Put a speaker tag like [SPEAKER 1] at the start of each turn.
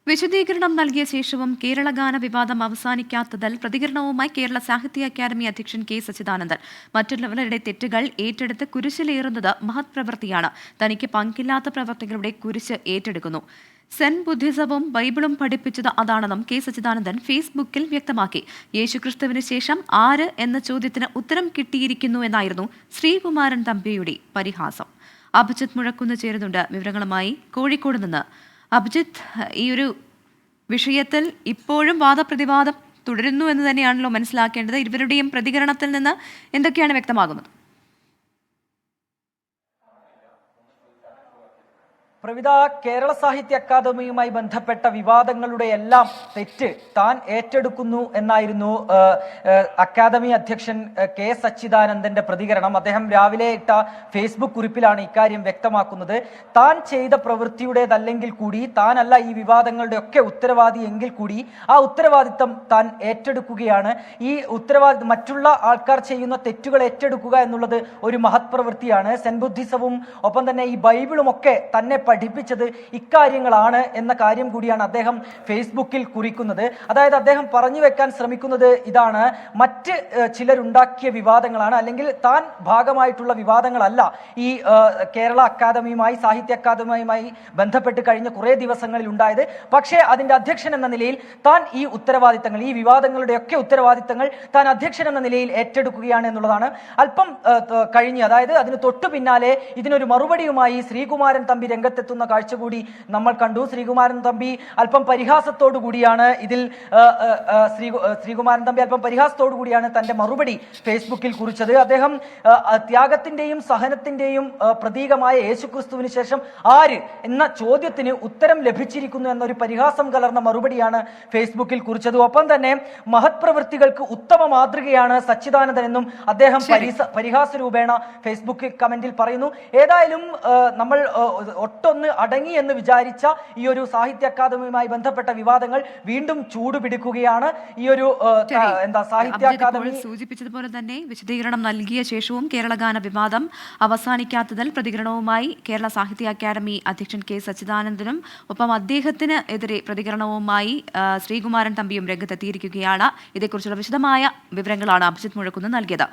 [SPEAKER 1] വിശദീകരണം നൽകിയ ശേഷവും കേരള ഗാന വിവാദം അവസാനിക്കാത്തതിൽ പ്രതികരണവുമായി കേരള സാഹിത്യ അക്കാദമി അധ്യക്ഷൻ കെ സച്ചിദാനന്ദൻ. മറ്റുള്ളവരുടെ തെറ്റുകൾ ഏറ്റെടുത്ത് കുരിശിലേറുന്നത് മഹത് പ്രവൃത്തിയാണ്. തനിക്ക് പങ്കില്ലാത്ത പ്രവർത്തികളുടെ കുരിശ് ഏറ്റെടുക്കുന്നു. സെൻ ബുദ്ധിസവും ബൈബിളും പഠിപ്പിച്ചത് അതാണെന്നും കെ സച്ചിദാനന്ദൻ ഫേസ്ബുക്കിൽ വ്യക്തമാക്കി. യേശുക്രിസ്തുവിന് ശേഷം ആര് എന്ന ചോദ്യത്തിന് ഉത്തരം കിട്ടിയിരിക്കുന്നു എന്നായിരുന്നു ശ്രീകുമാരൻ തമ്പിയുടെ പരിഹാസം. അഭിജിത്ത് മുഴക്കുന്ന് ചേരുന്നുണ്ട് വിവരങ്ങളുമായി കോഴിക്കോട് നിന്ന്. അഭിജിത്ത്, ഈ ഒരു വിഷയത്തിൽ ഇപ്പോഴും വാദപ്രതിവാദം തുടരുന്നു എന്ന് തന്നെയാണല്ലോ മനസ്സിലാക്കേണ്ടത്. ഇരുവരുടെയും പ്രതികരണത്തിൽ നിന്ന് എന്തൊക്കെയാണ് വ്യക്തമാകുന്നത്?
[SPEAKER 2] പ്രവിധ, കേരള സാഹിത്യ അക്കാദമിയുമായി ബന്ധപ്പെട്ട വിവാദങ്ങളുടെ എല്ലാം തെറ്റ് താൻ ഏറ്റെടുക്കുന്നു എന്നായിരുന്നു അക്കാദമി അധ്യക്ഷൻ കെ സച്ചിദാനന്ദന്റെ പ്രതികരണം. അദ്ദേഹം രാവിലെ ഇട്ട ഫേസ്ബുക്ക് കുറിപ്പിലാണ് ഇക്കാര്യം വ്യക്തമാക്കുന്നത്. താൻ ചെയ്ത പ്രവൃത്തിയുടേതല്ലെങ്കിൽ കൂടി, താനല്ല ഈ വിവാദങ്ങളുടെ ഒക്കെ ഉത്തരവാദി എങ്കിൽ കൂടി ആ ഉത്തരവാദിത്തം താൻ ഏറ്റെടുക്കുകയാണ്. ഈ ഉത്തരവാദിത്തം മറ്റുള്ള ആൾക്കാർ ചെയ്യുന്ന തെറ്റുകൾ ഏറ്റെടുക്കുക എന്നുള്ളത് ഒരു മഹത് പ്രവൃത്തിയാണ്. സെൻ ബുദ്ധിസവും ഒപ്പം തന്നെ ഈ ബൈബിളും ഒക്കെ തന്നെ പഠിപ്പിച്ചത് ഇക്കാര്യങ്ങളാണ് എന്ന കാര്യം കൂടിയാണ് അദ്ദേഹം ഫേസ്ബുക്കിൽ കുറിക്കുന്നത്. അതായത് അദ്ദേഹം പറഞ്ഞു വെക്കാൻ ശ്രമിക്കുന്നത് ഇതാണ്: മറ്റ് ചിലരുണ്ടാക്കിയ വിവാദങ്ങളാണ്, അല്ലെങ്കിൽ താൻ ഭാഗമായിട്ടുള്ള വിവാദങ്ങളല്ല ഈ കേരള അക്കാദമിയുമായി, സാഹിത്യ അക്കാദമിയുമായി ബന്ധപ്പെട്ട് കഴിഞ്ഞ കുറേ ദിവസങ്ങളിൽ ഉണ്ടായത്. പക്ഷേ അതിന്റെ അധ്യക്ഷൻ എന്ന നിലയിൽ താൻ ഈ ഉത്തരവാദിത്തങ്ങൾ, ഈ വിവാദങ്ങളുടെയൊക്കെ ഉത്തരവാദിത്തങ്ങൾ താൻ അധ്യക്ഷൻ എന്ന നിലയിൽ ഏറ്റെടുക്കുകയാണ് എന്നുള്ളതാണ്. അല്പം കഴിഞ്ഞ്, അതായത് അതിന് തൊട്ടു പിന്നാലെ ഇതിനൊരു മറുപടിയുമായി ശ്രീകുമാരൻ തമ്പി രംഗത്തെത്തുന്ന കാഴ്ച കൂടി നമ്മൾ കണ്ടു. ശ്രീകുമാരൻ തമ്പി അല്പം പരിഹാസത്തോടു കൂടിയാണ് തന്റെ മറുപടി ഫേസ്ബുക്കിൽ കുറിച്ചത്. അദ്ദേഹം ത്യാഗത്തിന്റെയും സഹനത്തിന്റെയും പ്രതീകമായ യേശുക്രിസ്തുവിന് ശേഷം ആര് എന്ന ചോദ്യത്തിന് ഉത്തരം ലഭിച്ചിരിക്കുന്നു എന്നൊരു പരിഹാസം കലർന്ന മറുപടിയാണ് ഫേസ്ബുക്കിൽ കുറിച്ചത്. ഒപ്പം തന്നെ മഹത് പ്രവൃത്തികൾക്ക് ഉത്തമ മാതൃകയാണ് സച്ചിദാനന്ദൻ എന്നും അദ്ദേഹം പരിഹാസ രൂപേണ ഫേസ്ബുക്ക് കമന്റിൽ പറയുന്നു. ഏതായാലും നമ്മൾ ഒട്ടൊന്ന് അടങ്ങി എന്ന് വിചാരിച്ച ഈ ഒരു സാഹിത്യ അക്കാദമിയുമായി ബന്ധപ്പെട്ട വിവാദങ്ങൾ വീണ്ടും ചൂടുപിടിക്കുകയാണ്. ഈ ഒരു സാഹിത്യ അക്കാദമി
[SPEAKER 1] സൂചിപ്പിച്ചതുപോലെ തന്നെ വിശദീകരണം നൽകിയ ശേഷവും കേരള ഗാന വിവാദം അവസാനിക്കാത്തതിൽ പ്രതികരണവുമായി കേരള സാഹിത്യ അക്കാദമി അധ്യക്ഷൻ കെ സച്ചിദാനന്ദനും ഒപ്പം അദ്ദേഹത്തിന് എതിരെ പ്രതികരണവുമായി ശ്രീകുമാരൻ തമ്പിയും രംഗത്തെത്തിയിരിക്കുകയാണ്. ഇതേക്കുറിച്ചുള്ള വിശദമായ വിവരങ്ങളാണ് അഭിജിത്ത് മുഴക്കുന്ന് നൽകിയത്.